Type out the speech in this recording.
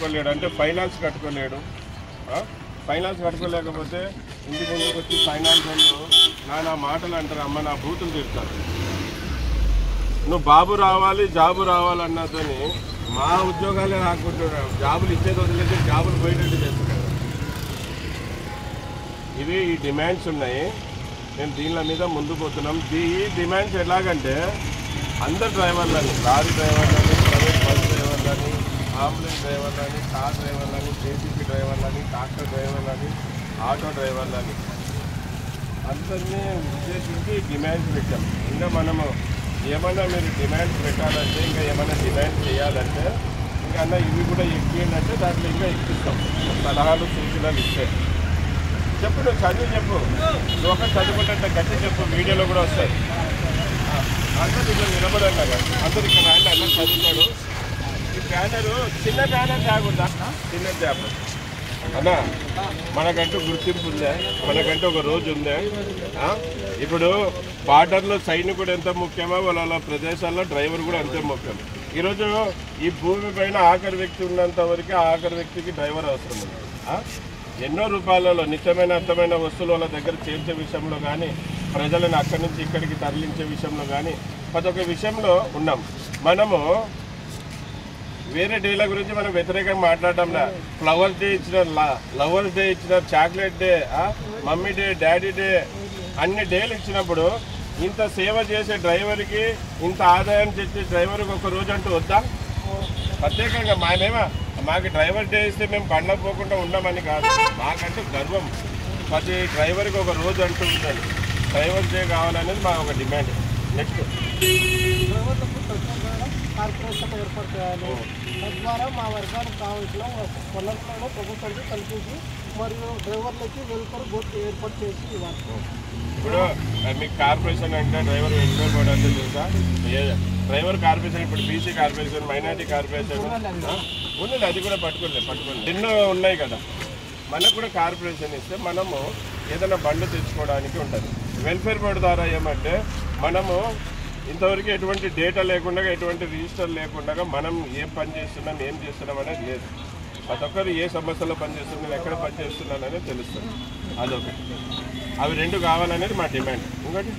కట్టుకోలేడు అంటే finance కట్టుకోలేడు. Finance కట్టుకోలేకపోతే ఇంటి ముందుకు వచ్చి ఫైనాన్స్ వాళ్ళు నా మాటలు అంటారు, అమ్మ నా బూతులు తిడతారు. నువ్వు బాబు రావాలి జాబు రావాలన్నదని మా ఉద్యోగాలే రాకుంటున్నావు, జాబులు ఇచ్చేది వదిలేసి జాబులు పోయేటట్టు చేస్తున్నాడు. ఇవి ఈ డిమాండ్స్ ఉన్నాయి. నేను దీనిల మీద ముందు పోతున్నాం. ఈ డిమాండ్స్ ఎలాగంటే అందరు డ్రైవర్లని, లారీ డ్రైవర్లని, ప్రైవేట్ బస్ డ్రైవర్లని, అంబులెన్స్ డ్రైవర్లని, కార్ డ్రైవర్లని, జేసీబీ డ్రైవర్లని, ట్రాక్టర్ డ్రైవర్లని, ఆటో డ్రైవర్లని అందరినీ ఉద్దేశించి డిమాండ్స్ పెట్టాం. ఇంకా మనము ఏమన్నా మీరు డిమాండ్స్ పెట్టాలంటే, ఇంకా ఏమైనా డిమాండ్ చేయాలంటే ఇంకా అన్న ఇవి కూడా ఎక్కిందంటే దాంట్లో ఇంకా ఎక్కిస్తాం. సలహాలు సూచనలు ఇస్తే చెప్పు, నువ్వు చదివి చెప్పు, నువ్వు ఒక చదువుకుంటే గట్టి చెప్పు, వీడియోలో కూడా వస్తాయి. అందరూ ఇక్కడ నిలబడాలి కదా, అందరు ఇక్కడ రాండి, అందరూ చదువుతాడు. ఈ బ్యానరు చిన్న బ్యానర్ కాకుండా చిన్న జాబ్ అన్నా మనకంటూ గుర్తింపు ఉందా, మనకంటూ ఒక రోజు ఉందా? ఇప్పుడు బార్డర్లో సైనికుడు ఎంత ముఖ్యమో వాళ్ళ ప్రదేశాల్లో డ్రైవర్ కూడా అంతే ముఖ్యం. ఈరోజు ఈ భూమి పైన ఆఖరి వ్యక్తి ఉన్నంత వరకు ఆఖరి వ్యక్తికి డ్రైవర్ అవసరం ఉంది. ఎన్నో రూపాయలలో నిత్యమైన అర్థమైన వస్తువులు వాళ్ళ దగ్గర చేర్చే విషయంలో కానీ, ప్రజలను అక్కడి నుంచి ఇక్కడికి తరలించే విషయంలో కానీ ప్రతి ఒక్క విషయంలో ఉన్నాం. మనము వేరే డేల గురించి మనం వ్యతిరేకంగా మాట్లాడటంలా. ఫ్లవర్స్ డే ఇచ్చినారు, లవర్స్ డే ఇచ్చినారు, chocolate day, mummy day, daddy day, అన్ని డేలు ఇచ్చినప్పుడు ఇంత సేవ చేసే డ్రైవర్కి, ఇంత ఆదాయం తెచ్చే డ్రైవర్కి ఒక రోజు అంటూ వద్దా? ప్రత్యేకంగా మాకు డ్రైవర్ డే ఇస్తే మేము పండకపోకుండా ఉన్నామని కాదు, మాకంటూ గర్వం. ప్రతి డ్రైవర్కి ఒక రోజు అంటూ ఉంటుంది. డ్రైవర్ డే కావాలనేది మా ఒక డిమాండ్. నెక్స్ట్ కార్పొరేషన్ ఏర్పాటు చేయాలి. తద్వారా మా వర్గానికి కావాల్సిన వనరులను ప్రభుత్వానికి కల్పించి మరియు డ్రైవర్లకి వెల్ఫేర్ బోర్డు ఏర్పాటు చేసి ఇవ్వాలి. ఇప్పుడు మీకు కార్పొరేషన్ అంటే డ్రైవర్ వెల్ఫేర్ బోర్డు అంటే తెలుసా? డ్రైవర్ కార్పొరేషన్ ఇప్పుడు బీసీ కార్పొరేషన్, మైనార్టీ కార్పొరేషన్ ఉన్నది, అది కూడా పట్టుకోలేదు. ఎన్నో ఉన్నాయి కదా. మనకు కూడా కార్పొరేషన్ ఇస్తే మనము ఏదైనా బండ్లు తెచ్చుకోవడానికి ఉంటుంది. వెల్ఫేర్ బోర్డు ద్వారా ఏమంటే మనము ఇంతవరకు ఎటువంటి డేటా లేకుండా, ఎటువంటి రిజిస్టర్ లేకుండా మనం ఏం పని చేస్తున్నాం, ఏం చేస్తున్నాం అనేది లేదు. ప్రతి ఒక్కరు ఏ సమస్యలో పనిచేస్తున్నాం, ఎక్కడ పనిచేస్తున్నాం అనేది తెలుస్తుంది. అదొకటి. అవి రెండు కావాలనేది మా డిమాండ్. ఇంకోటి